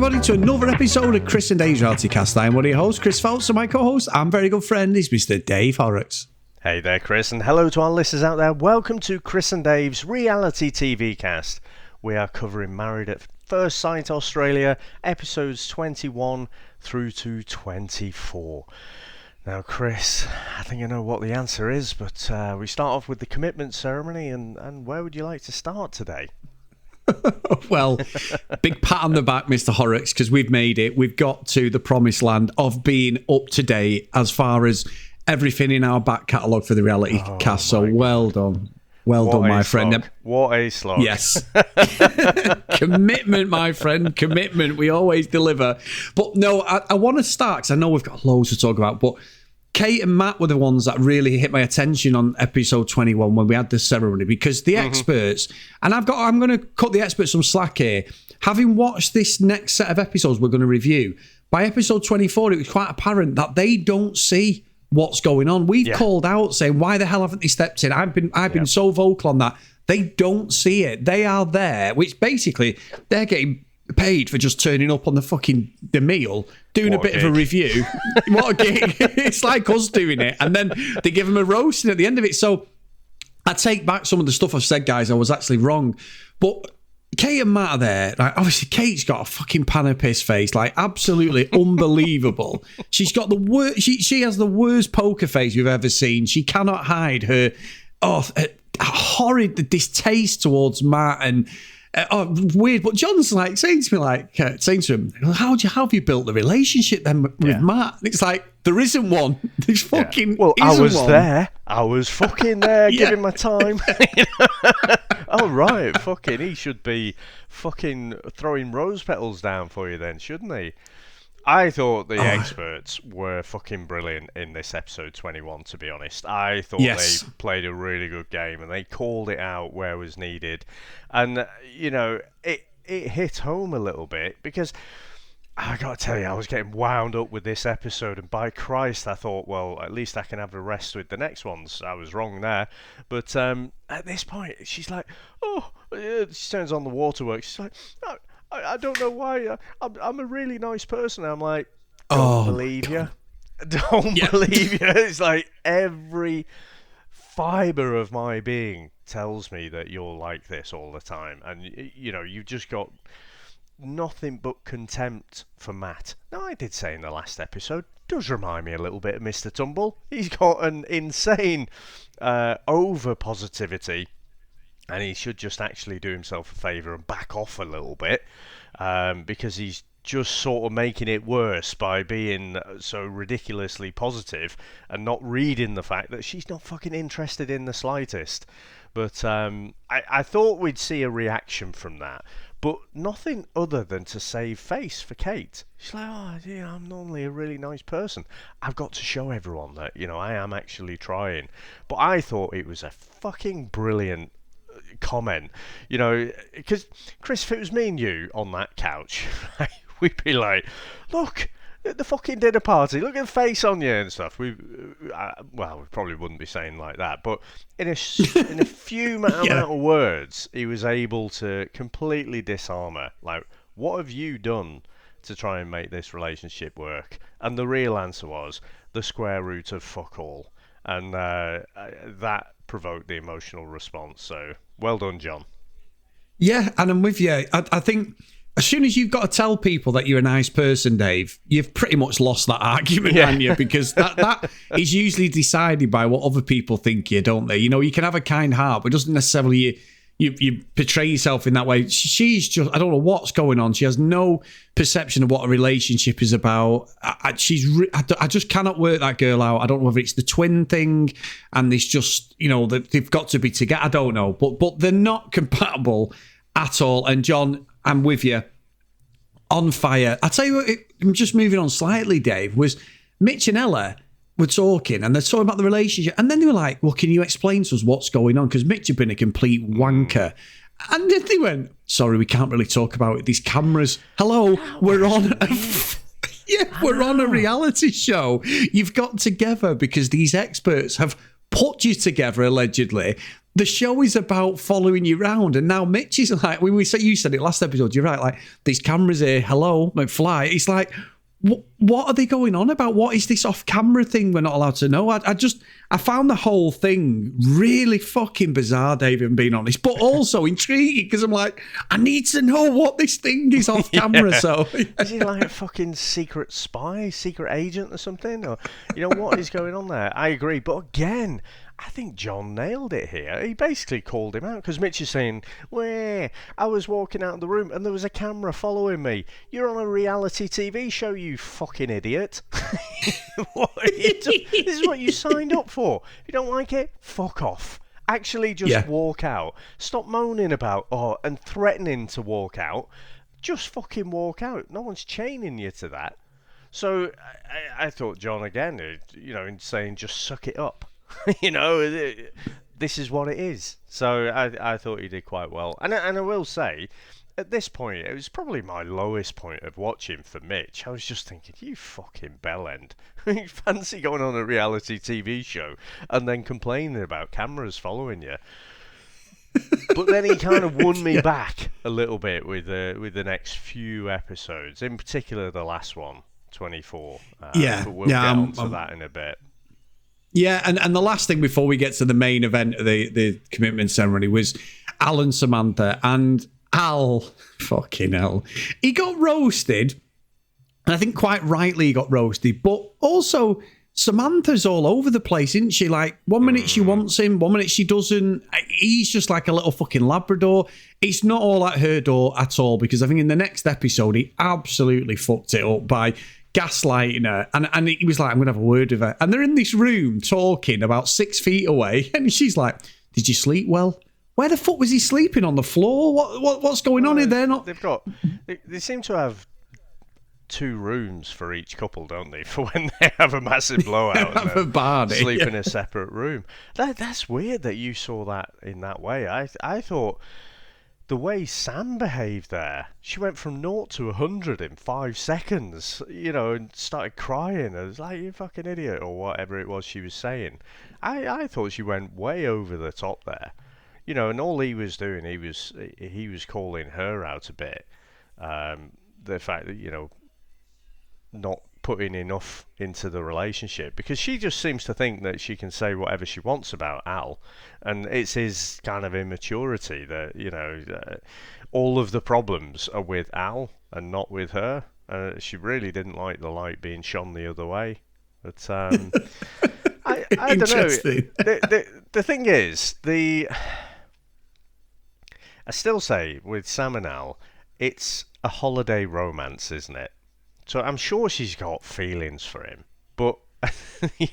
everybody, to another episode of Chris and Dave's Reality Cast. I'm one of your hosts, Chris Phelps, and my co-host and very good friend is Mr. Dave Horrocks. Hey there, Chris, and hello to our listeners out there. Welcome to Chris and Dave's Reality TV Cast. We are covering Married at First Sight Australia, episodes 21 through to 24. Now, Chris, I think I know what the answer is, but we start off with the commitment ceremony, and where would you like to start today? Well, big pat on the back, Mr. Horrocks, because we've made it. We've got to the promised land of being up to date as far as everything in our back catalogue for the reality cast. So well done. Well done, my friend. What a slog. Yes. Commitment, my friend. Commitment. We always deliver. But no, I want to start, because I know we've got loads to talk about, but Kate and Matt were the ones that really hit my attention on episode 21 when we had the ceremony, because the experts, and I'm going to cut the experts some slack here, having watched this next set of episodes we're going to review, by episode 24 it was quite apparent that they don't see what's going on. We've called out saying, why the hell haven't they stepped in? I've been so vocal on that. They don't see it. They are there, which basically they're getting paid for just turning up on the meal, doing a bit of a review. What a gig. It's like us doing it, and then they give them a roasting at the end of it. So I take back some of the stuff I've said, guys. I was actually wrong. But Kate and Matt are there. Like, obviously, Kate's got a fucking pan of piss face, like absolutely unbelievable. She's got the worst. She has the worst poker face you've ever seen. She cannot hide her horrid distaste towards Matt and. Weird, but John's like saying to him, how have you built the relationship then with Matt? And it's like, there isn't one. There's fucking Well, isn't I was one. there. I was fucking there, giving my time. Oh, right, fucking, he should be fucking throwing rose petals down for you then, shouldn't he? I thought the experts were fucking brilliant in this episode 21, to be honest. I thought they played a really good game and they called it out where was needed. And, you know, it hit home a little bit because I got to tell you, I was getting wound up with this episode, and by Christ, I thought, well, at least I can have a rest with the next ones. I was wrong there. But at this point, she's like, she turns on the waterworks. She's like, I don't know why. I'm a really nice person. I'm like, don't believe you. Don't believe you. It's like every fibre of my being tells me that you're like this all the time. And, you know, you've just got nothing but contempt for Matt. Now, I did say in the last episode, does remind me a little bit of Mr. Tumble. He's got an insane over-positivity. And he should just actually do himself a favour and back off a little bit, because he's just sort of making it worse by being so ridiculously positive and not reading the fact that she's not fucking interested in the slightest. But I thought we'd see a reaction from that, but nothing other than to save face for Kate. She's like, I'm normally a really nice person. I've got to show everyone that, you know, I am actually trying. But I thought it was a fucking brilliant comment, you know, because Chris, if it was me and you on that couch, we'd be like, look at the fucking dinner party, look at the face on you and stuff. We probably wouldn't be saying like that, but in a few amount of words, he was able to completely disarm her. Like, what have you done to try and make this relationship work? And the real answer was the square root of fuck all, and that provoked the emotional response. So well done, John. Yeah, and I'm with you. I think as soon as you've got to tell people that you're a nice person, Dave, you've pretty much lost that argument, haven't you? Because that is usually decided by what other people think you, don't they? You know, you can have a kind heart, but it doesn't necessarily you portray yourself in that way. She's just, I don't know what's going on. She has no perception of what a relationship is about. I just cannot work that girl out. I don't know whether it's the twin thing and it's just, you know, that they've got to be together. I don't know, but they're not compatible at all. And John, I'm with you. On fire. I tell you what, I'm just moving on slightly, Dave, was Mitch and Ella were talking and they're talking about the relationship, and then they were like, well, can you explain to us what's going on, because Mitch had been a complete wanker. And then they went, sorry, we can't really talk about it, these cameras. Hello, we're on we're on a reality show. You've got together because these experts have put you together, allegedly. the show is about following you around, and now Mitch is like, you said it last episode, you're right, like, these cameras here, hello, McFly. It's like, what are they going on about? What is this off-camera thing we're not allowed to know? I found the whole thing really fucking bizarre, Dave, if I'm being honest, but also intriguing, because I'm like, I need to know what this thing is off-camera. Yeah. So is he like a fucking secret spy, secret agent or something? Or, what is going on there? I agree, but again, I think John nailed it here. He basically called him out, because Mitch is saying, "Where? I was walking out of the room and there was a camera following me. You're on a reality TV show, you fucking idiot." This is what you signed up for. If you don't like it, fuck off. Actually, just walk out. Stop moaning about and threatening to walk out. Just fucking walk out. No one's chaining you to that. So I thought John again, in saying just suck it up. This is what it is. So I thought he did quite well. And I will say, at this point, it was probably my lowest point of watching for Mitch. I was just thinking, you fucking bellend. You fancy going on a reality TV show and then complaining about cameras following you. But then he kind of won me back a little bit with the next few episodes, in particular the last one, 24. But we'll get on to that in a bit. Yeah, and the last thing before we get to the main event of the commitment ceremony was Al and Samantha. And Al, fucking hell, he got roasted. And I think quite rightly he got roasted. But also, Samantha's all over the place, isn't she? Like, 1 minute she wants him, 1 minute she doesn't. He's just like a little fucking Labrador. It's not all at her door at all, because I think in the next episode, he absolutely fucked it up by gaslighting her, and he was like, I'm gonna have a word with her, and they're in this room talking about 6 feet away, and she's like, did you sleep well? Where the fuck was he sleeping? On the floor? What's going on here? They seem to have 2 rooms for each couple, don't they, for when they have a massive blowout and a party, sleep in a separate room. That's weird that you saw that in that way. I thought the way Sam behaved there, she went from 0 to 100 in 5 seconds, and started crying. I was like, you fucking idiot, or whatever it was she was saying. I thought she went way over the top there. And all he was doing, he was calling her out a bit. The fact that, not putting enough into the relationship, because she just seems to think that she can say whatever she wants about Al, and it's his kind of immaturity that all of the problems are with Al and not with her. She really didn't like the light being shone the other way. But I don't know. The thing is, I still say with Sam and Al, it's a holiday romance, isn't it? So I'm sure she's got feelings for him, but we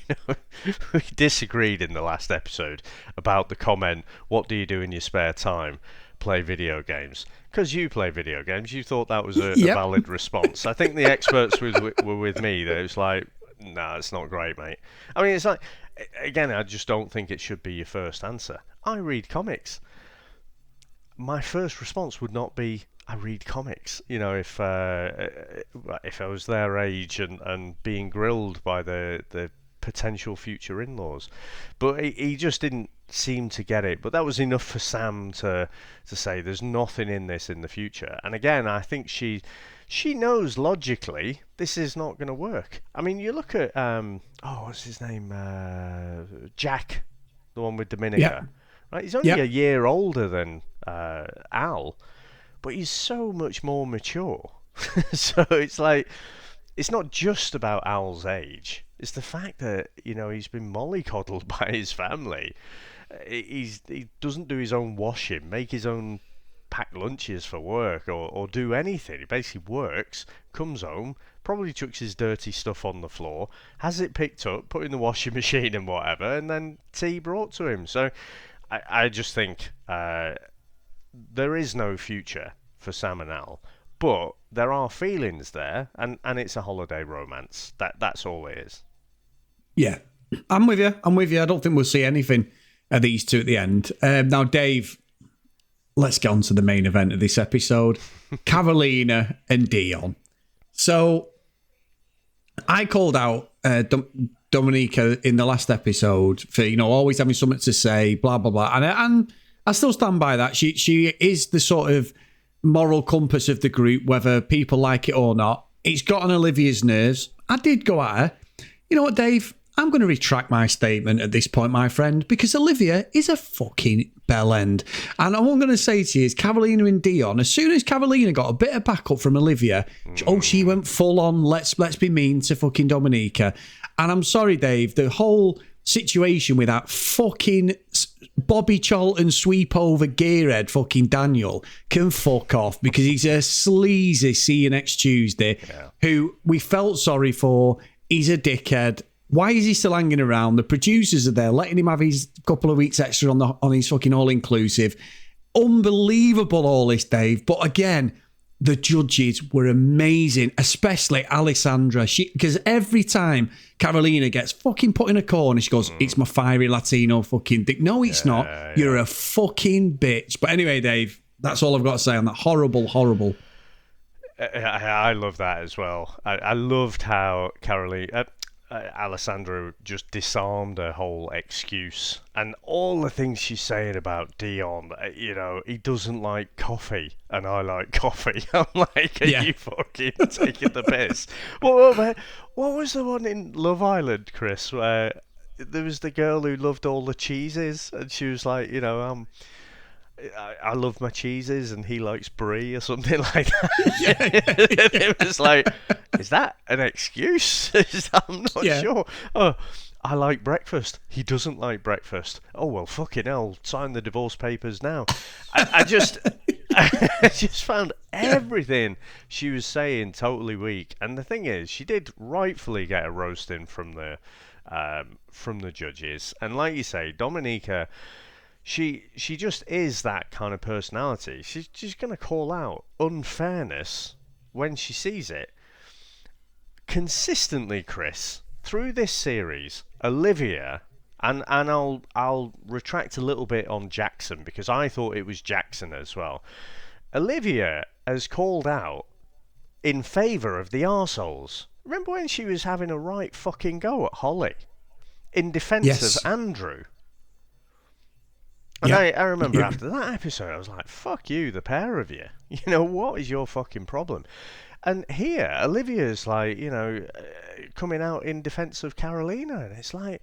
disagreed in the last episode about the comment, what do you do in your spare time? Play video games. Because you play video games, you thought that was a valid response. I think the experts were with me, that it was like, no, it's not great, mate. I mean, it's like, again, I just don't think it should be your first answer. I read comics. My first response would not be, I read comics. If I was their age and being grilled by the potential future in-laws. But he just didn't seem to get it. But that was enough for Sam to say there's nothing in this in the future. And again, I think she knows logically this is not going to work. I mean, you look at what's his name, Jack, the one with Domenica. Yeah. Right, he's only a year older than Al, but he's so much more mature. So it's like, it's not just about Al's age. It's the fact that, he's been mollycoddled by his family. He doesn't do his own washing, make his own packed lunches for work, or do anything. He basically works, comes home, probably chucks his dirty stuff on the floor, has it picked up, put in the washing machine and whatever, and then tea brought to him. So I just think there is no future for Sam and Al, but there are feelings there, and it's a holiday romance. That's all it is. Yeah, I'm with you. I don't think we'll see anything of these two at the end. Now, Dave, let's get on to the main event of this episode. Carolina and Dion. So I called out Domenica in the last episode for, always having something to say, blah, blah, blah. And I still stand by that. She is the sort of moral compass of the group, whether people like it or not. It's got on Olivia's nerves. I did go at her. You know what, Dave? I'm going to retract my statement at this point, my friend, because Olivia is a fucking bellend. And all I'm going to say to you is Carolina and Dion, as soon as Carolina got a bit of backup from Olivia, she went full on, let's be mean to fucking Domenica. And I'm sorry, Dave, the whole situation with that fucking Bobby Charlton sweep over gearhead fucking Daniel can fuck off, because he's a sleazy see you next Tuesday who we felt sorry for. He's a dickhead. Why is he still hanging around? The producers are there, letting him have his couple of weeks extra on his fucking all-inclusive. Unbelievable, all this, Dave. But again, the judges were amazing, especially Alessandra. Because every time Carolina gets fucking put in a corner, she goes, it's my fiery Latino fucking dick. No, it's not. You're a fucking bitch. But anyway, Dave, that's all I've got to say on that. Horrible, horrible. I love that as well. I loved how Alessandro just disarmed her whole excuse and all the things she's saying about Dion. He doesn't like coffee and I like coffee. I'm like, are you fucking taking the piss? What was the one in Love Island, Chris, where there was the girl who loved all the cheeses and she was like, I love my cheeses and he likes brie or something like that. It was like, is that an excuse? I'm not sure. Oh, I like breakfast. He doesn't like breakfast. Oh, well, fucking hell, sign the divorce papers now. I just found everything she was saying totally weak. And the thing is, she did rightfully get a roasting from the judges. And like you say, Domenica, She just is that kind of personality. She's going to call out unfairness when she sees it. Consistently, Chris, through this series, Olivia, and I'll retract a little bit on Jackson because I thought it was Jackson as well. Olivia has called out in favour of the arseholes. Remember when she was having a right fucking go at Holly in defence of Andrew? And I remember after that episode, I was like, fuck you, the pair of you. What is your fucking problem? And here, Olivia's like, coming out in defence of Carolina. And it's like,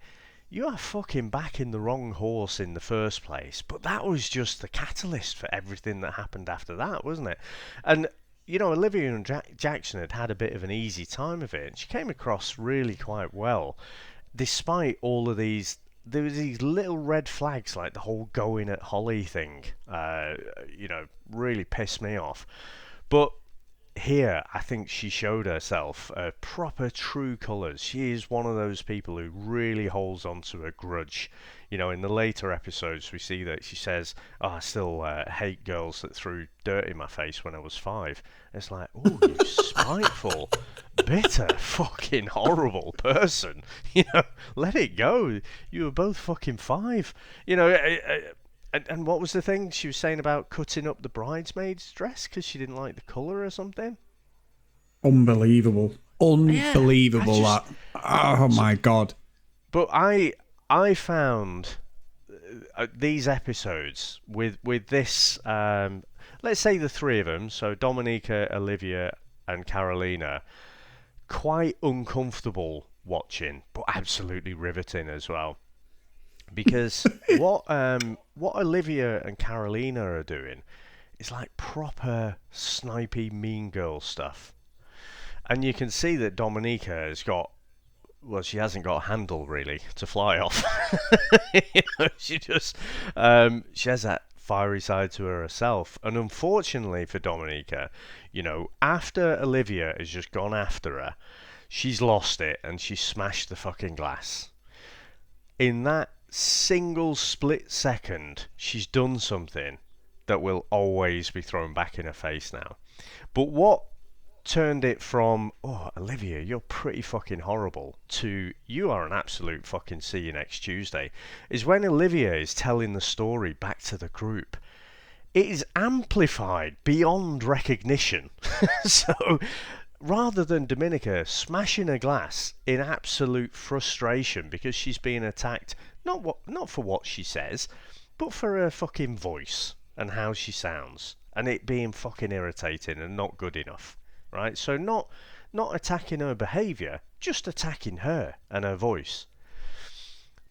you are fucking backing the wrong horse in the first place. But that was just the catalyst for everything that happened after that, wasn't it? And, Olivia and Jackson had a bit of an easy time of it. And she came across really quite well, despite all of these. There was these little red flags, like the whole going at Holly thing, really pissed me off. But here, I think she showed herself proper true colours. She is one of those people who really holds on to a grudge. In the later episodes, we see that she says, I still hate girls that threw dirt in my face when I was 5. It's like, oh, you spiteful, bitter, fucking horrible person. Let it go. You were both fucking 5. And what was the thing she was saying about cutting up the bridesmaid's dress because she didn't like the colour or something? Unbelievable. That. Oh, my God. But I found these episodes with this, let's say the three of them, so Domenica, Olivia and Carolina, quite uncomfortable watching, but absolutely riveting as well. Because what Olivia and Carolina are doing is like proper snipey mean girl stuff. And you can see that Domenica has got, well, she hasn't got a handle really to fly off. She just she has that fiery side to her herself. And unfortunately for Domenica, after Olivia has just gone after her, she's lost it and she smashed the fucking glass. In that single split second, she's done something that will always be thrown back in her face now. But what turned it from, oh, Olivia, you're pretty fucking horrible, to you are an absolute fucking see you next Tuesday, is when Olivia is telling the story back to the group. It is amplified beyond recognition. So rather than Domenica smashing a glass in absolute frustration because she's being attacked, not for what she says, but for her fucking voice and how she sounds, and it being fucking irritating and not good enough, right? So not attacking her behaviour, just attacking her and her voice.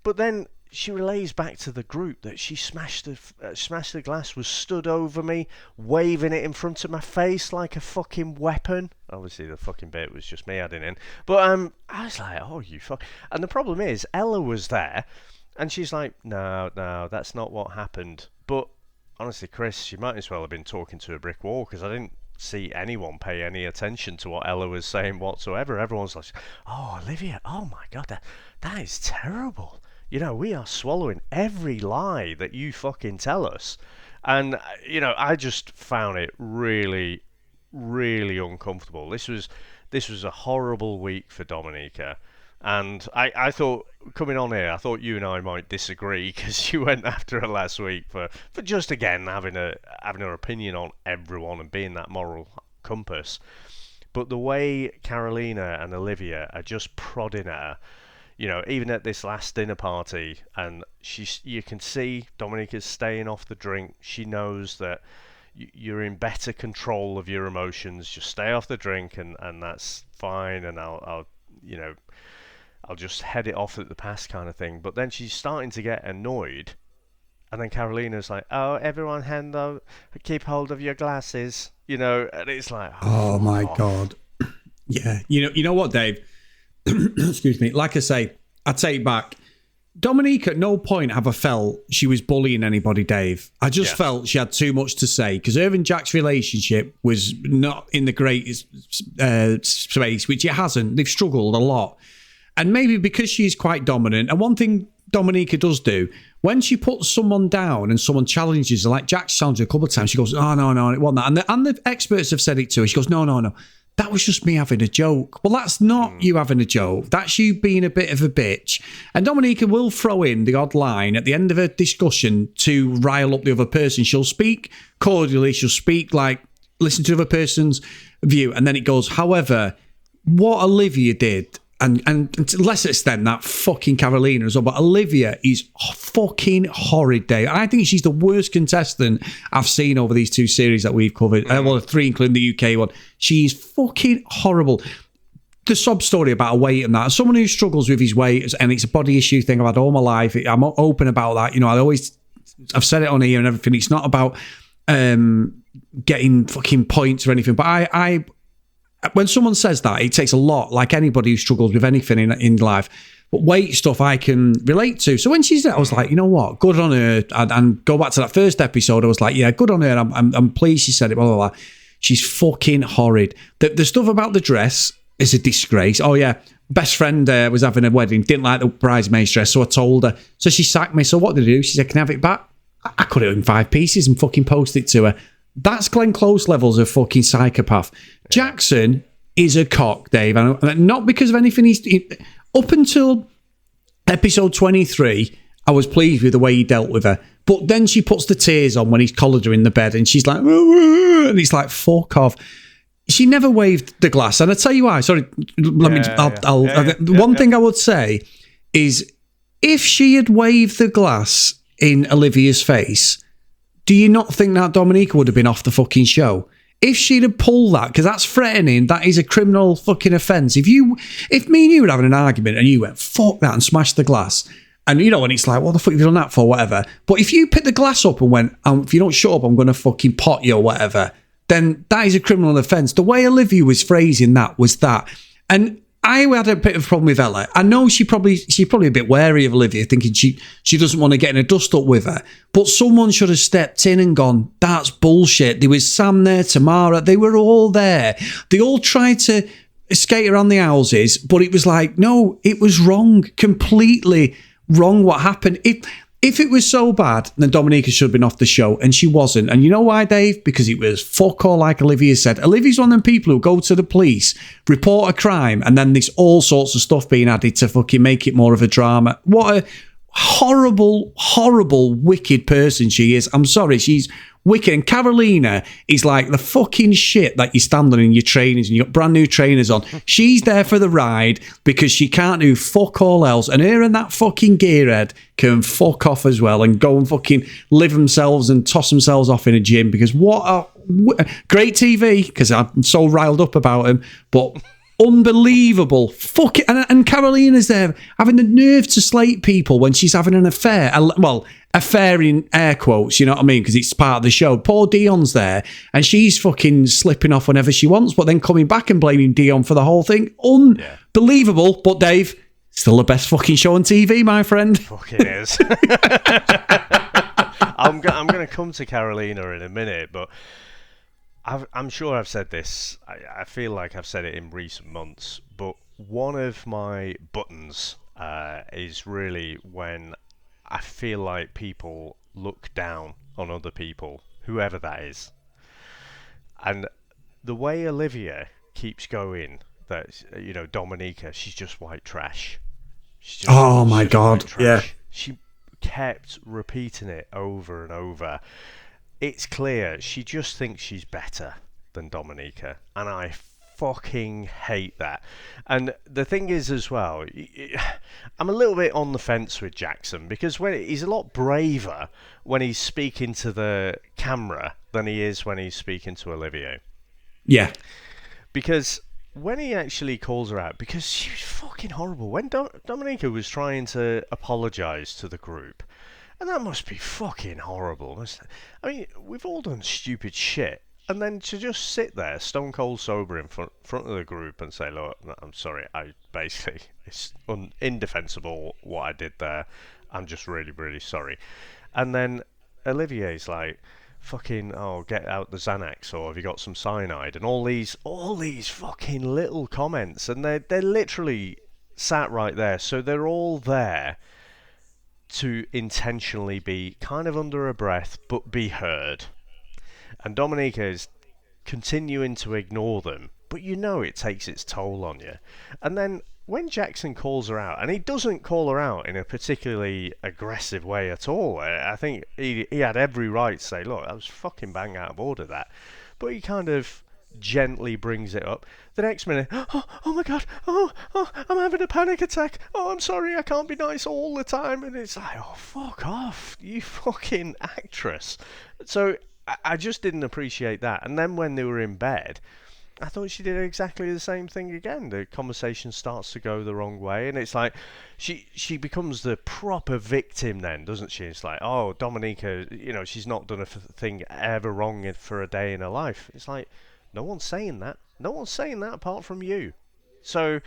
But then she relays back to the group that she smashed the glass, was stood over me, waving it in front of my face like a fucking weapon. Obviously, the fucking bit was just me adding in. But I was like, oh, you fuck. And the problem is, Ella was there, and she's like, no, that's not what happened. But honestly, Chris, she might as well have been talking to a brick wall, because I didn't see anyone pay any attention to what Ella was saying whatsoever. Everyone's like, oh, Olivia, oh my God, that is terrible. You know, we are swallowing every lie that you fucking tell us. And, you know, I just found it really, really uncomfortable. This was a horrible week for Domenica. And I thought, coming on here, I thought you and I might disagree, because you went after her last week for just, again, having her opinion on everyone and being that moral compass. But the way Carolina and Olivia are just prodding at her, you know, even at this last dinner party, and you can see Dominica's staying off the drink. She knows that you're in better control of your emotions. Just stay off the drink, and that's fine. And I'll just head it off at the pass, kind of thing. But then she's starting to get annoyed, and then Carolina's like, "Oh, everyone, keep hold of your glasses," you know, and it's like, oh my God, yeah. You know what, Dave? Excuse me. Like I say, I take back. Domenica, at no point have I felt she was bullying anybody, Dave. I just felt she had too much to say, because her and Jack's relationship was not in the greatest space, which it hasn't. They've struggled a lot. And maybe because she's quite dominant. And one thing Domenica does do, when she puts someone down and someone challenges her, like Jack challenged her a couple of times, she goes, oh, no, it wasn't that. And the experts have said it to her. She goes, no. That was just me having a joke. Well, that's not you having a joke. That's you being a bit of a bitch. And Domenica will throw in the odd line at the end of a discussion to rile up the other person. She'll speak cordially. She'll speak like, listen to the other person's view. And then it goes, however, what Olivia did, and to less extent that fucking Carolina as well, but Olivia is fucking horrid, Dave. I think she's the worst contestant I've seen over these two series that we've covered. Well, three, including the UK one. She's fucking horrible. The sob story about her weight and that. As someone who struggles with his weight, and it's a body issue thing I've had all my life, I'm open about that. You know, I've said it on here and everything. It's not about getting fucking points or anything, but I when someone says that, it takes a lot, like anybody who struggles with anything in life. But weight stuff I can relate to. So when she said, I was like, you know what, good on her. And go back to that first episode, I was like, yeah, good on her. I'm pleased she said it, blah, blah, blah. She's fucking horrid. The stuff about the dress is a disgrace. Oh, yeah, best friend was having a wedding, didn't like the bridesmaid's dress, so I told her. So she sacked me. So what did I do? She said, can I have it back? I cut it in 5 pieces and fucking post it to her. That's Glenn Close levels of fucking psychopath. Jackson is a cock, Dave. And not because of anything up until episode 23, I was pleased with the way he dealt with her. But then she puts the tears on when he's collared her in the bed, and she's like, and he's like, fuck off. She never waved the glass. And I tell you why. Sorry, one thing I would say is, if she had waved the glass in Olivia's face, do you not think that Domenica would have been off the fucking show? If she'd have pulled that, because that's threatening, that is a criminal fucking offence. If me and you were having an argument and you went, fuck that, and smashed the glass, and you know, and it's like, what the fuck have you done that for, whatever. But if you picked the glass up and went, if you don't shut up, I'm going to fucking pot you or whatever, then that is a criminal offence. The way Olivia was phrasing that was that. And I had a bit of a problem with Ella. I know she's probably a bit wary of Olivia, thinking she doesn't want to get in a dust up with her. But someone should have stepped in and gone, that's bullshit. There was Sam there, Tamara, they were all there. They all tried to skate around the houses, but it was like, no, it was wrong, completely wrong what happened. If it was so bad, then Domenica should have been off the show, and she wasn't. And you know why, Dave? Because it was fuck all, like Olivia said. Olivia's one of them people who go to the police, report a crime, and then there's all sorts of stuff being added to fucking make it more of a drama. What a horrible, horrible, wicked person she is. I'm sorry, she's wicked. And Carolina is like the fucking shit that you stand on in your trainers and you got brand new trainers on. She's there for the ride because she can't do fuck all else. And her and that fucking gearhead can fuck off as well and go and fucking live themselves and toss themselves off in a gym because what a great TV, because I'm so riled up about him, but unbelievable. Fuck it. And Carolina's there having the nerve to slate people when she's having an affair. Well, affair in air quotes, you know what I mean? Because it's part of the show. Poor Dion's there and she's fucking slipping off whenever she wants, but then coming back and blaming Dion for the whole thing. Unbelievable. But Dave, still the best fucking show on TV, my friend. Fucking is. I'm going to come to Carolina in a minute, but I'm sure I've said this. I feel like I've said it in recent months, but one of my buttons is really when I feel like people look down on other people, whoever that is. And the way Olivia keeps going, that, you know, Domenica, she's just white trash. Oh my God, yeah. She kept repeating it over and over. It's clear she just thinks she's better than Domenica, and I fucking hate that. And the thing is as well, I'm a little bit on the fence with Jackson because he's a lot braver when he's speaking to the camera than he is when he's speaking to Olivia. Yeah. Because when he actually calls her out, because she was fucking horrible. When Domenica was trying to apologise to the group, and that must be fucking horrible. I mean, we've all done stupid shit. And then to just sit there, stone cold sober in front of the group and say, look, I'm sorry, it's indefensible what I did there. I'm just really, really sorry. And then Olivier's like, fucking, get out the Xanax, or have you got some cyanide? And all these fucking little comments. And they're literally sat right there. So they're all there to intentionally be kind of under a breath, but be heard. And Domenica is continuing to ignore them, but you know it takes its toll on you. And then when Jackson calls her out, and he doesn't call her out in a particularly aggressive way at all, I think he had every right to say, look, that was fucking bang out of order, that. But he kind of gently brings it up. The next minute, oh my God, I'm having a panic attack. Oh, I'm sorry, I can't be nice all the time. And it's like, oh, fuck off, you fucking actress. So I just didn't appreciate that. And then when they were in bed, I thought she did exactly the same thing again. The conversation starts to go the wrong way, and it's like she becomes the proper victim then, doesn't she? It's like, oh, Domenica, you know, she's not done a thing ever wrong for a day in her life. It's like, no one's saying that. No one's saying that apart from you. So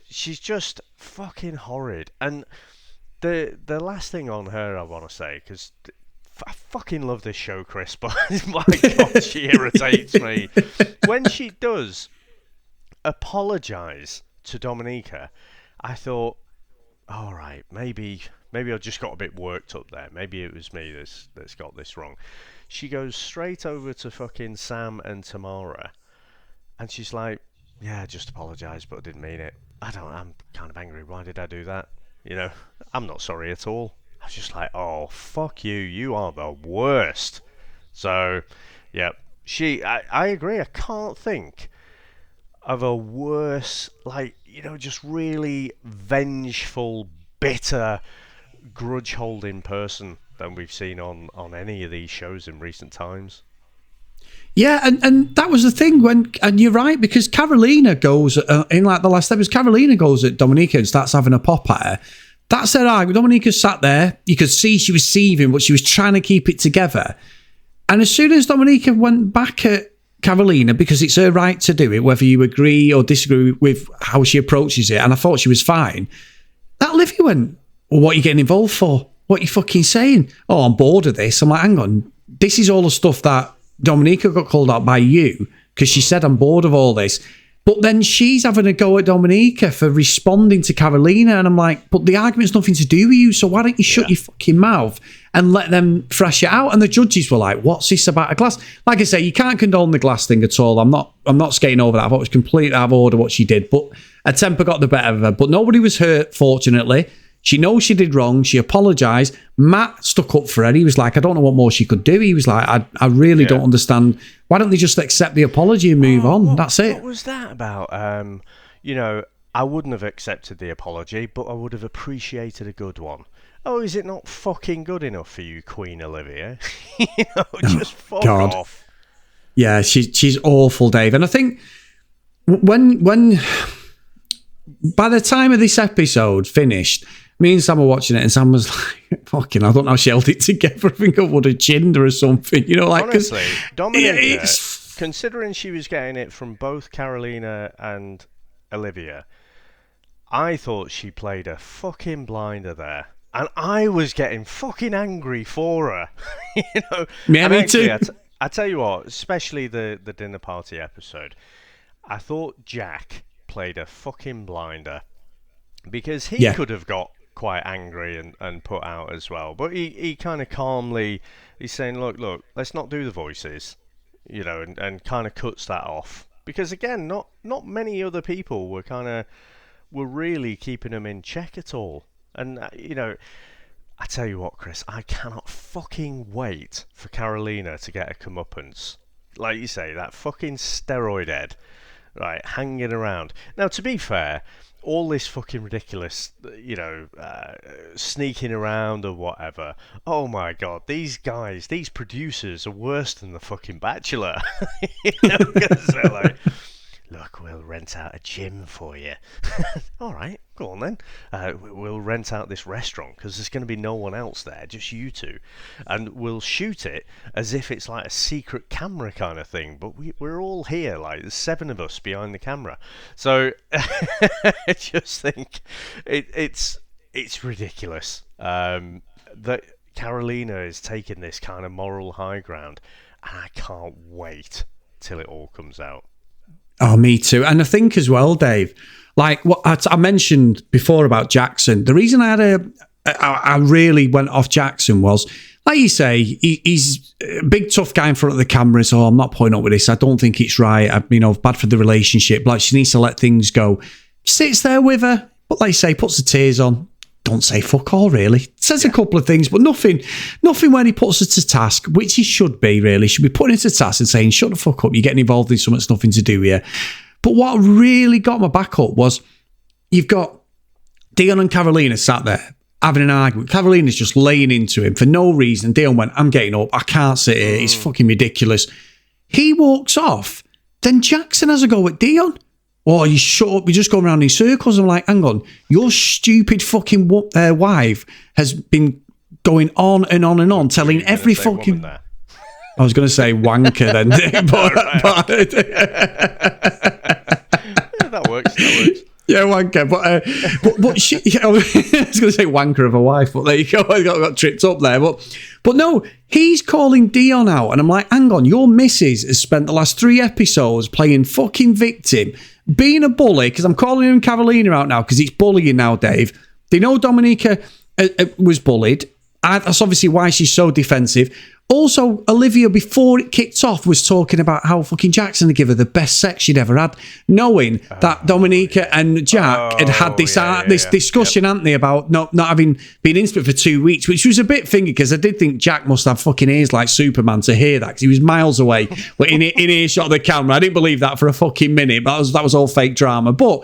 she's just fucking horrid. And the last thing on her I want to say, because I fucking love this show, Chris, but my God, she irritates me. When she does apologise to Domenica, I thought, all right, maybe I just got a bit worked up there. Maybe it was me that's got this wrong. She goes straight over to fucking Sam and Tamara, and she's like, yeah, I just apologised, but I didn't mean it. I'm kind of angry. Why did I do that? You know, I'm not sorry at all. I was just like, oh, fuck you. You are the worst. So, yeah, I agree. I can't think of a worse, like, you know, just really vengeful, bitter, grudge-holding person than we've seen on any of these shows in recent times. Yeah, and that was the thing and you're right, because Carolina goes, in like the last episode, Carolina goes at Domenica and starts having a pop at her. That's her argument. Domenica sat there. You could see she was seething, but she was trying to keep it together. And as soon as Domenica went back at Carolina, because it's her right to do it, whether you agree or disagree with how she approaches it, and I thought she was fine, that Olivia went, well, what are you getting involved for? What are you fucking saying? Oh, I'm bored of this. I'm like, hang on. This is all the stuff that Domenica got called out by you, because she said, I'm bored of all this. But then she's having a go at Domenica for responding to Carolina. And I'm like, but the argument's nothing to do with you. So why don't you shut your fucking mouth and let them thrash it out? And the judges were like, what's this about a glass? Like I say, you can't condone the glass thing at all. I'm not skating over that. I thought it was completely out of order what she did. But her temper got the better of her. But nobody was hurt, fortunately. She knows she did wrong. She apologised. Matt stuck up for her. He was like, I don't know what more she could do. He was like, I really don't understand. Why don't they just accept the apology and move on? That's it. What was that about? I wouldn't have accepted the apology, but I would have appreciated a good one. Oh, is it not fucking good enough for you, Queen Olivia? Just fuck off. Yeah, she's awful, Dave. And I think when by the time of this episode finished, me and Sam were watching it, and Sam was like, fucking, I don't know how she held it together. I think I would have chinned her or something. Honestly, Domenica, considering she was getting it from both Carolina and Olivia, I thought she played a fucking blinder there. And I was getting fucking angry for her. Yeah, me too. I tell you what, especially the dinner party episode, I thought Jack played a fucking blinder. Because he could have got quite angry and put out as well. But he kind of calmly, he's saying, look, let's not do the voices, and kind of cuts that off. Because again, not many other people were really keeping him in check at all. And, I tell you what, Chris, I cannot fucking wait for Carolina to get a comeuppance. Like you say, that fucking steroid head, right, hanging around. Now, to be fair, all this fucking ridiculous, sneaking around or whatever. Oh my god, these guys, these producers are worse than the fucking Bachelor. Because they're like, look, we'll rent out a gym for you. All right, go on then. We'll rent out this restaurant because there's going to be no one else there, just you two. And we'll shoot it as if it's like a secret camera kind of thing. But we're all here, like there's 7 of us behind the camera. So I just think it's ridiculous that Carolina is taking this kind of moral high ground. And I can't wait till it all comes out. Oh, me too. And I think as well, Dave, like what I mentioned before about Jackson, the reason I really went off Jackson was, like you say, he's a big tough guy in front of the camera. So I'm not putting up with this. I don't think it's right. Bad for the relationship. Like she needs to let things go. Sits there with her, but like you say, puts the tears on. Don't say fuck all, really. Says a couple of things, but nothing when he puts her to task, which he should be, really. Should be putting her to task and saying, shut the fuck up, you're getting involved in something that's nothing to do with you. But what really got my back up was you've got Dion and Carolina sat there having an argument. Carolina's just laying into him for no reason. Dion went, I'm getting up, I can't sit here, it's fucking ridiculous. He walks off. Then Jackson has a go at Dion. Oh, you shut up, you're just going around in circles. I'm like, hang on, your stupid fucking wife has been going on and on and on, telling every fucking... I was going to say wanker then, but that works. Yeah, wanker. But she, I was going to say wanker of a wife, but there you go. I got tripped up there. But no, he's calling Dion out, and I'm like, hang on, your missus has spent the last 3 episodes playing fucking victim, being a bully, because I'm calling him Carolina out now because it's bullying now, Dave. They know Domenica was bullied. That's obviously why she's so defensive. Also, Olivia, before it kicked off, was talking about how fucking Jackson had given her the best sex she'd ever had, knowing that Domenica and Jack had this discussion, hadn't they, about not having been intimate for 2 weeks, which was a bit thingy, because I did think Jack must have fucking ears like Superman to hear that, because he was miles away in earshot of the camera. I didn't believe that for a fucking minute, but that was all fake drama. But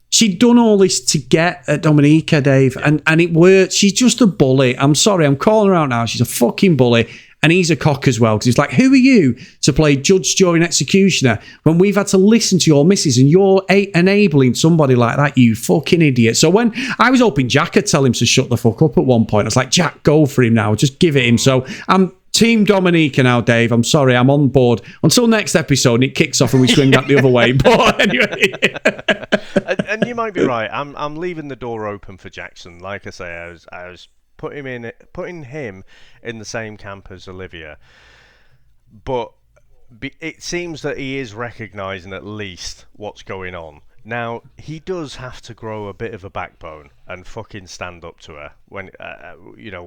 she'd done all this to get at Domenica, Dave, and it worked. She's just a bully. I'm sorry, I'm calling her out now. She's a fucking bully. And he's a cock as well, because he's like, who are you to play judge, jury and executioner when we've had to listen to your missus and you're enabling somebody like that, you fucking idiot. So when I was hoping Jack would tell him to shut the fuck up at one point, I was like, Jack, go for him now. Just give it him. So I'm Team Domenica now, Dave. I'm sorry, I'm on board. Until next episode, and it kicks off and we swing back the other way. But anyway. And you might be right. I'm leaving the door open for Jackson. Like I say, I was putting him in the same camp as Olivia, but it seems that he is recognising at least what's going on. Now, he does have to grow a bit of a backbone and fucking stand up to her when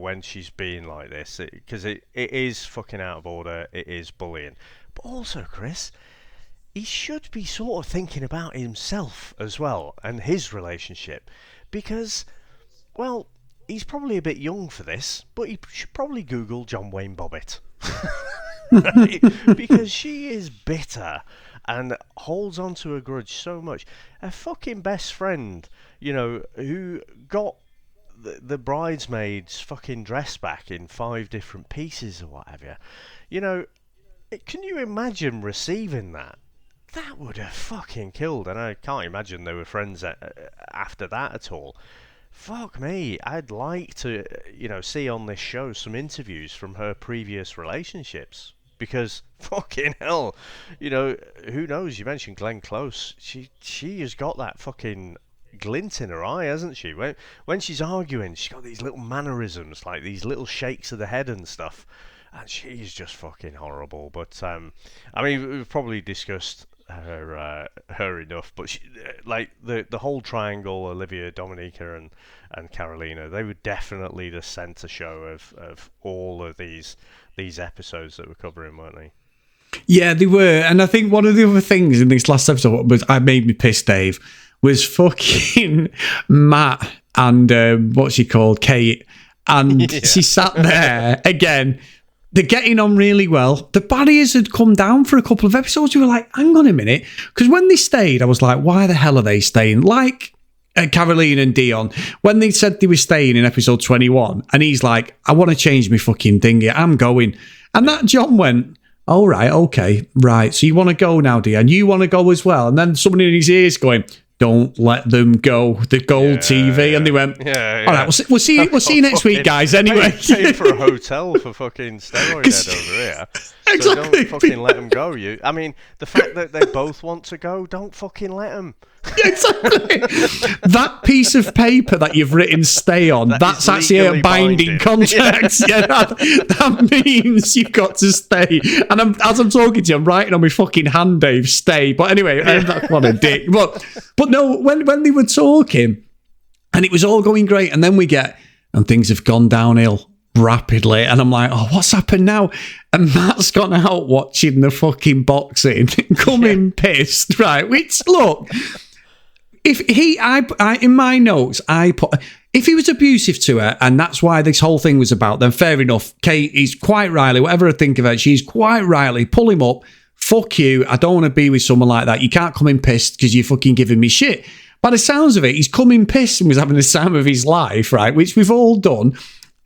when she's being like this, because it is fucking out of order. It is bullying. But also, Chris, he should be sort of thinking about himself as well and his relationship, because, well, he's probably a bit young for this, but he should probably Google John Wayne Bobbitt. Right? Because she is bitter and holds on to a grudge so much. Her fucking best friend, who got the bridesmaid's fucking dress back in 5 different pieces or whatever. Can you imagine receiving that? That would have fucking killed, and I can't imagine they were friends after that at all. Fuck me, I'd like to, see on this show some interviews from her previous relationships. Because, fucking hell, who knows? You mentioned Glenn Close. She has got that fucking glint in her eye, hasn't she? When she's arguing, she's got these little mannerisms, like these little shakes of the head and stuff. And she's just fucking horrible. But, we've probably discussed her enough, but the whole triangle, Olivia, Domenica, and Carolina, they were definitely the centre show of all of these episodes that we're covering, weren't they? Yeah, they were. And I think one of the other things in this last episode I made me piss, Dave, was fucking Matt and what's she called, Kate, and she sat there again. They're getting on really well. The barriers had come down for a couple of episodes. You were like, hang on a minute. Because when they stayed, I was like, why the hell are they staying? Like Caroline and Dion, when they said they were staying in episode 21, and he's like, I want to change my fucking thingy. I'm going. And that John went, all right, okay, right. So you want to go now, Dion? You want to go as well? And then someone in his ears going, don't let them go. The gold TV, and they went, all right, we'll see you next week, guys. Anyway, pay for a hotel for fucking steroid head over here. Exactly. So don't fucking let them go. The fact that they both want to go, don't fucking let them. Exactly. That piece of paper that you've written stay on, that's actually a binding contract. Yeah, that means you've got to stay. And as I'm talking to you, I'm writing on my fucking hand, Dave, stay. But anyway, that's what a dick. But no, when they were talking, and it was all going great, and then and things have gone downhill rapidly, and I'm like, oh, what's happened now? And Matt's gone out watching the fucking boxing, coming pissed, right? Which, look, if in my notes, I put, if he was abusive to her, and that's why this whole thing was about, then fair enough. Kate is quite rightly, whatever I think of her, she's quite rightly, pull him up, fuck you, I don't want to be with someone like that. You can't come in pissed because you're fucking giving me shit. By the sounds of it, he's come in pissed and was having the time of his life, right? Which we've all done.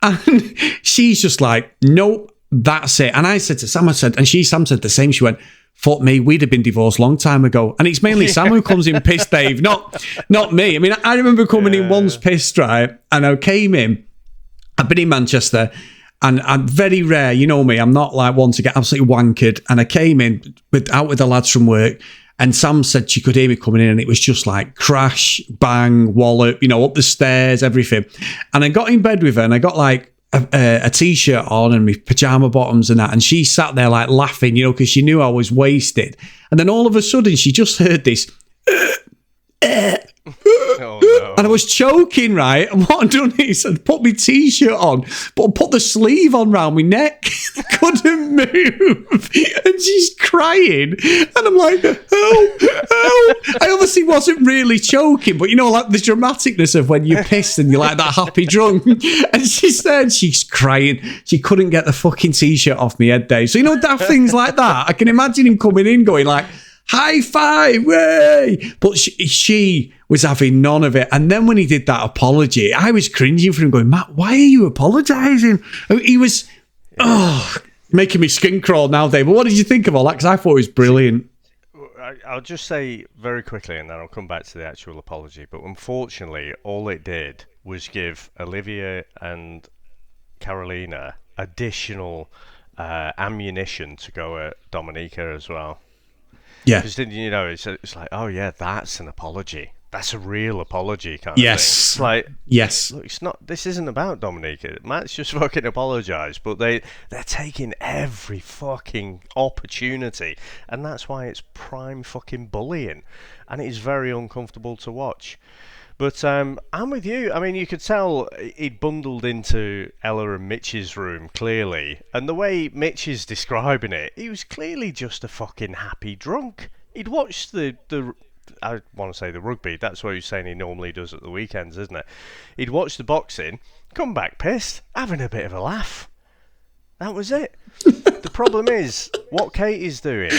And she's just like, nope, that's it. And I said to Sam, Sam said the same. She went, fuck me, we'd have been divorced a long time ago. And it's mainly Sam who comes in pissed, Dave, not me. I mean, I remember coming in once pissed, right? And I came in, I've been in Manchester, and I'm very rare, you know me, I'm not like one to get absolutely wankered. And I came in out with the lads from work, and Sam said she could hear me coming in, and it was just like crash, bang, wallop, up the stairs, everything. And I got in bed with her, and I got like a t-shirt on and my pajama bottoms and that, and she sat there like laughing, because she knew I was wasted. And then all of a sudden, she just heard this. Oh, no. And I was choking, right? And what I'd done is I'd put my t-shirt on, but I put the sleeve on round my neck. Couldn't move. And she's crying. And I'm like, help. I obviously wasn't really choking, but like the dramaticness of when you're pissed and you're like that happy drunk. And she said she's crying. She couldn't get the fucking t-shirt off my head, Dave. So, daft things like that. I can imagine him coming in going like, high five, way! But she was having none of it. And then when he did that apology, I was cringing for him, going, Matt, why are you apologising? He was, making me skin crawl now, Dave. But what did you think of all that? Because I thought it was brilliant. I'll just say very quickly, and then I'll come back to the actual apology. But unfortunately, all it did was give Olivia and Carolina additional ammunition to go at Domenica as well. Yeah. Because it's like, oh yeah, that's an apology. That's a real apology kind of thing. Yes. Like, yes. Look, it's not. This isn't about Domenica. Matt's just fucking apologised, but they're taking every fucking opportunity, and that's why it's prime fucking bullying, and it is very uncomfortable to watch. But I'm with you. I mean, you could tell he'd bundled into Ella and Mitch's room, clearly. And the way Mitch is describing it, he was clearly just a fucking happy drunk. He'd watched the I want to say the rugby. That's what he's saying he normally does at the weekends, isn't it? He'd watched the boxing, come back pissed, having a bit of a laugh. That was it. The problem is, what Kate is doing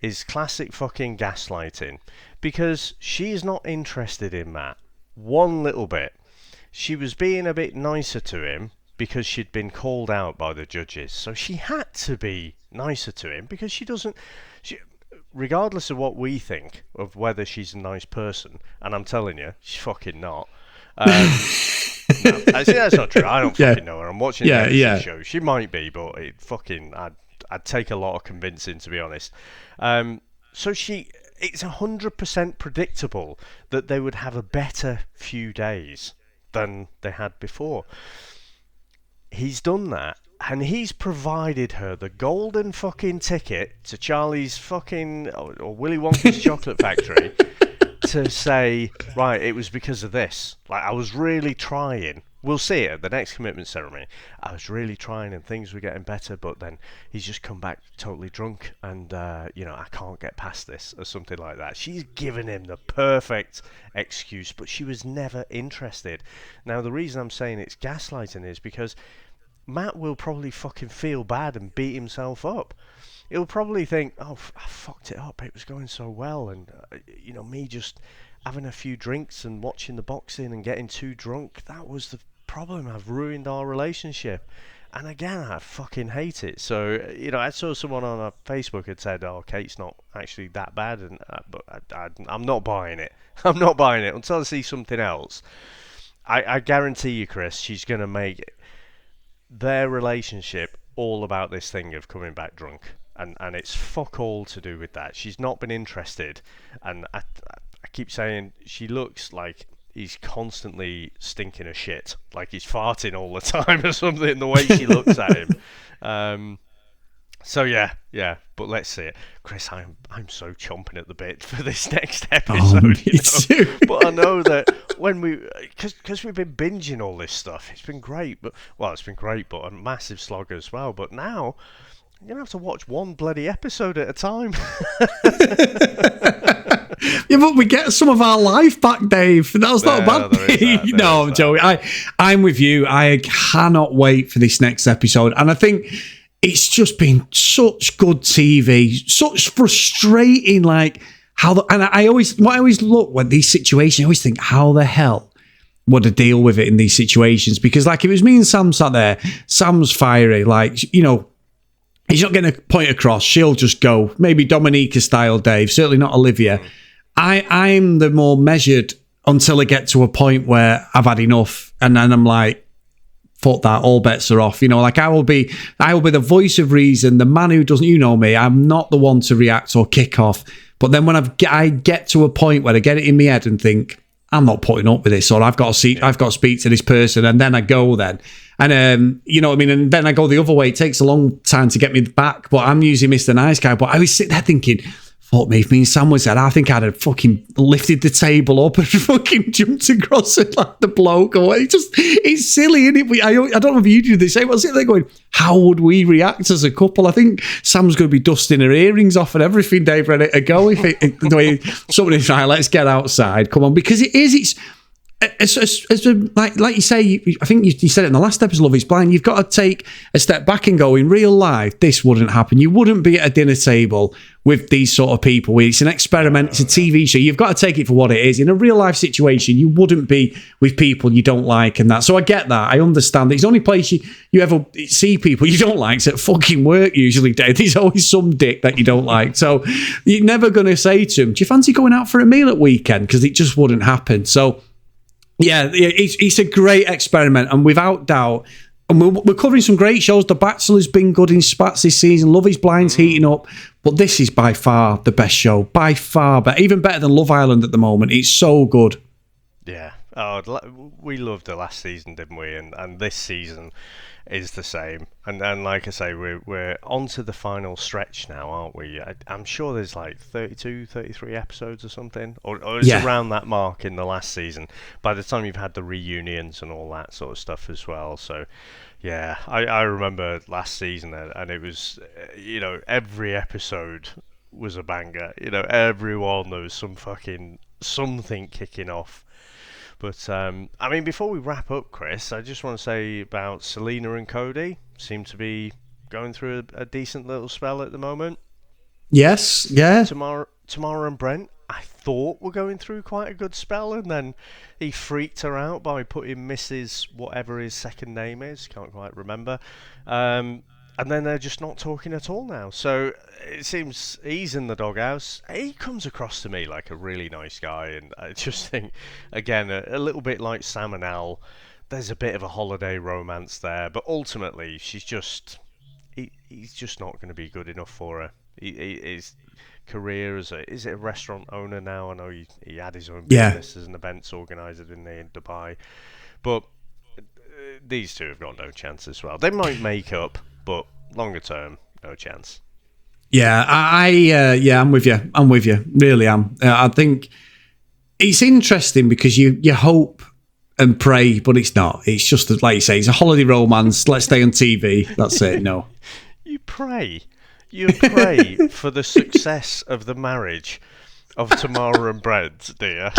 is classic fucking gaslighting, because she's not interested in Matt one little bit. She was being a bit nicer to him because she'd been called out by the judges, so she had to be nicer to him, because regardless of what we think of whether she's a nice person, and I'm telling you, she's fucking not. No, actually, that's not true. I don't fucking know her. I'm watching the show. She might be, but I'd take a lot of convincing, to be honest. So it's 100% predictable that they would have a better few days than they had before. He's done that, and he's provided her the golden fucking ticket to Charlie's fucking or Willy Wonka's chocolate factory. To say, right, it was because of this. Like, I was really trying. We'll see it at the next commitment ceremony. I was really trying and things were getting better, but then he's just come back totally drunk and, I can't get past this, or something like that. She's given him the perfect excuse, but she was never interested. Now, the reason I'm saying it's gaslighting is because Matt will probably fucking feel bad and beat himself up. He'll probably think, oh, I fucked it up. It was going so well. And, me just having a few drinks and watching the boxing and getting too drunk, that was the problem. I've ruined our relationship. And again, I fucking hate it. So, I saw someone on our Facebook had said, oh, Kate's not actually that bad. And but I'm not buying it. I'm not buying it until I see something else. I guarantee you, Chris, she's going to make their relationship all about this thing of coming back drunk. And it's fuck all to do with that. She's not been interested. And I keep saying she looks like he's constantly stinking of shit. Like he's farting all the time or something, the way she looks at him. So yeah. But let's see it. Chris, I'm so chomping at the bit for this next episode. Too. But I know that when because we've been binging all this stuff, it's been great. But a massive slog as well. But now you're going to have to watch one bloody episode at a time. Yeah, but we get some of our life back, Dave. That's not a bad thing. No, Joey, I'm with you. I cannot wait for this next episode. And I think it's just been such good TV, such frustrating, like and I always look when these situations, I always think, how the hell would I deal with it in these situations? Because like, if it was me and Sam sat there, Sam's fiery, like, he's not getting a point across. She'll just go, maybe Domenica style, Dave. Certainly not Olivia. I'm the more measured until I get to a point where I've had enough, and then I'm like, fuck that, all bets are off. Like I will be the voice of reason, the man who doesn't, me. I'm not the one to react or kick off. But then when I get to a point where I get it in my head and think, I'm not putting up with this, or I've got to speak to this person, and then I go then. And, you know what I mean? And then I go the other way. It takes a long time to get me back, but I'm usually Mr. Nice Guy. But I was sitting there thinking, fuck me, if me and Sam was there, I think I'd have fucking lifted the table up and fucking jumped across it like the bloke. Or it's silly, isn't it? I don't know if you do the same. I was sitting there going, how would we react as a couple? I think Sam's going to be dusting her earrings off and everything, Dave, ready to go. The way somebody's like, let's get outside, come on. Because it's like you say, I think you said it in the last episode, Love is Blind, you've got to take a step back and go, in real life, this wouldn't happen. You wouldn't be at a dinner table with these sort of people. It's an experiment, it's a TV show. You've got to take it for what it is. In a real life situation, you wouldn't be with people you don't like and that. So I get that. I understand. It's the only place you ever see people you don't like is at fucking work usually, Dave. There's always some dick that you don't like. So you're never going to say to him, do you fancy going out for a meal at weekend? Because it just wouldn't happen. So yeah, it's a great experiment, and without doubt, and we're covering some great shows. The Bachelor's been good in spats this season. Love is Blind's heating up, but this is by far the best show, by far, but even better than Love Island at the moment. It's so good. Yeah, we loved the last season, didn't we? And this season is the same. And like I say, we're on to the final stretch now, aren't we? I'm sure there's like 32, 33 episodes or something, or it's around that mark in the last season. By the time you've had the reunions and all that sort of stuff as well. So yeah, I remember last season, and it was, every episode was a banger. Everyone, there was something kicking off. But I mean, before we wrap up, Chris, I just want to say about Selena and Cody. Seem to be going through a decent little spell at the moment. Yes, yeah. Tamara and Brent, I thought were going through quite a good spell, and then he freaked her out by putting Mrs. whatever his second name is, can't quite remember. And then they're just not talking at all now. So it seems he's in the doghouse. He comes across to me like a really nice guy, and I just think, again, a little bit like Sam and Al, there's a bit of a holiday romance there, but ultimately he's just not going to be good enough for her. His career as is it a restaurant owner now? I know he had his own business as an events organizer, didn't he, in Dubai? But these two have got no chance as well. They might make up, but longer term, no chance. Yeah, I'm with you. Really am. I think it's interesting because you hope and pray, but it's not. It's just, like you say, it's a holiday romance. Let's stay on TV. That's it. No. You pray for the success of the marriage of Tamara and Brent, dear.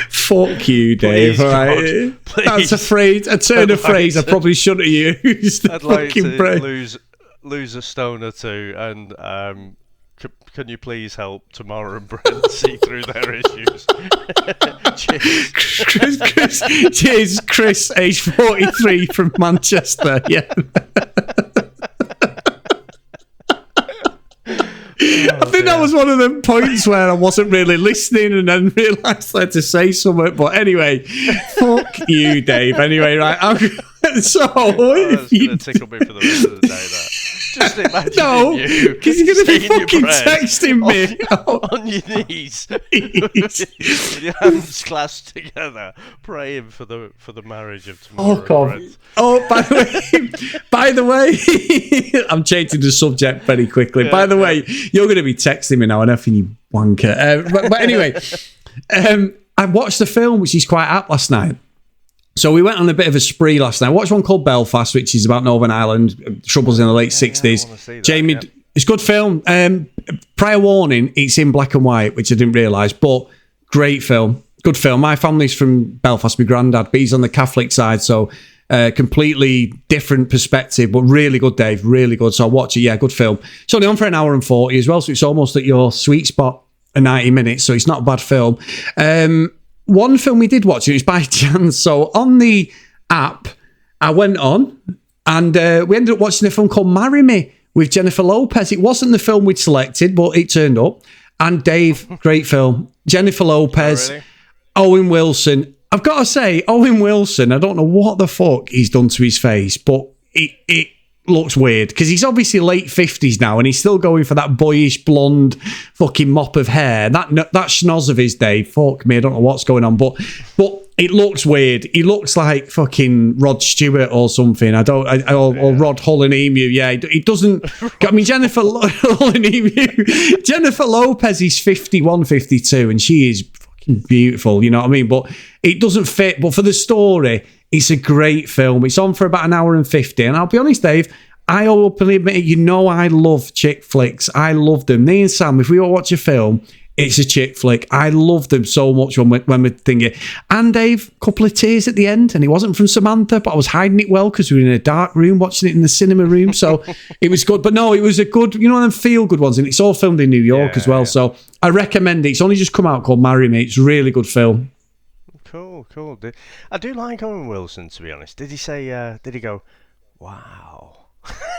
Fuck you, Dave. Please, right? God, that's a turn of phrase I probably shouldn't have used. I'd like to lose a stone or two, and can you please help Tamara and Brent see through their issues? Cheers, Chris, age 43 from Manchester. Yeah. I think that was one of them points where I wasn't really listening and then realised I had to say something. But anyway, fuck you, Dave. Anyway, right. If you... going to tickle me for the rest of the day, that. Just imagine you. Because you're going to be fucking texting me. On your knees. With your hands clasped together, praying for the marriage of tomorrow. Oh, God. Oh, by the way, I'm changing the subject very quickly. Yeah, by the way, you're going to be texting me now, and everything, you wanker. But anyway, I watched the film, which is quite apt last night. So we went on a bit of a spree last night. I watched one called Belfast, which is about Northern Ireland, troubles in the late 60s. Jamie, it's a good film. Prior warning, it's in black and white, which I didn't realise, but great film. Good film. My family's from Belfast, my granddad, but he's on the Catholic side, so completely different perspective, but really good, Dave, really good. So I watch it, yeah, good film. It's only on for an hour and 40 as well, so it's almost at your sweet spot, 90 minutes, so it's not a bad film. One film we did watch, it was by chance. So on the app, I went on and we ended up watching a film called Marry Me with Jennifer Lopez. It wasn't the film we'd selected, but it turned up. And Dave, great film. Jennifer Lopez, really? Owen Wilson. I've got to say, Owen Wilson, I don't know what the fuck he's done to his face, but it looks weird because he's obviously late 50s now and he's still going for that boyish blonde fucking mop of hair. That schnoz of his, Dave, fuck me, I don't know what's going on, but it looks weird. He looks like fucking Rod Stewart or something. Or Rod Hull and Emu. Yeah, he doesn't. I mean, Jennifer Hull and Emu. Jennifer Lopez is 51, 52, and she is fucking beautiful. You know what I mean? But it doesn't fit. But for the story, it's a great film. It's on for about an hour and 50. And I'll be honest, Dave, I openly admit it, I love chick flicks. I love them. Me and Sam, if we all watch a film, it's a chick flick. I love them so much when we're thinking. And Dave, a couple of tears at the end. And it wasn't from Samantha, but I was hiding it well because we were in a dark room watching it in the cinema room. So it was good. But no, it was a good, them feel-good ones. And it's all filmed in New York as well. Yeah. So I recommend it. It's only just come out, called Marry Me. It's a really good film. Cool. I do like Owen Wilson, to be honest. Did he say, did he go, wow?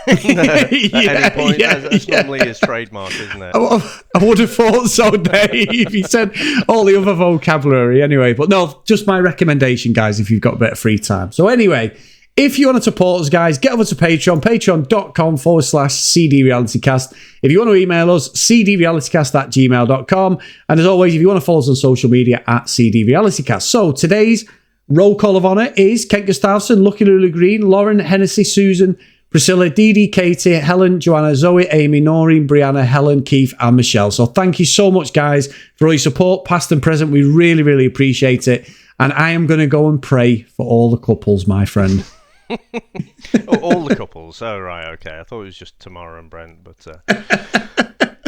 At any point? That's normally his trademark, isn't it? I would have thought so, Dave. He said all the other vocabulary anyway. But no, just my recommendation, guys, if you've got a bit of free time. So anyway, if you want to support us, guys, get over to Patreon, patreon.com/CDRealitycast. If you want to email us, cdrealitycast@gmail.com. And as always, if you want to follow us on social media, @CDRealitycast. So today's roll call of honour is Kent Gustafsson, Lucky Lulu Green, Lauren, Hennessy, Susan, Priscilla, Dee Dee, Katie, Helen, Joanna, Zoe, Amy, Noreen, Brianna, Helen, Keith, and Michelle. So thank you so much, guys, for all your support, past and present. We really, really appreciate it. And I am going to go and pray for all the couples, my friend. All the couples. Oh, right, okay. I thought it was just Tamara and Brent, but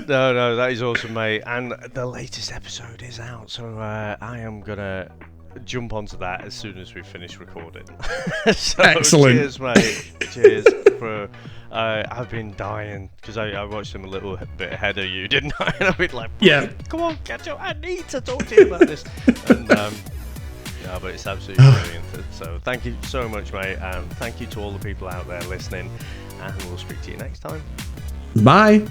No, that is awesome, mate. And the latest episode is out, so I am gonna jump onto that as soon as we finish recording. So, Excellent. Cheers, mate. Cheers for. I've been dying because I watched him a little bit ahead of you, didn't I? And I've been like, Yeah. come on, catch up. I need to talk to you about this. And yeah, but it's absolutely brilliant. So thank you so much, mate. Thank you to all the people out there listening, and we'll speak to you next time. Bye.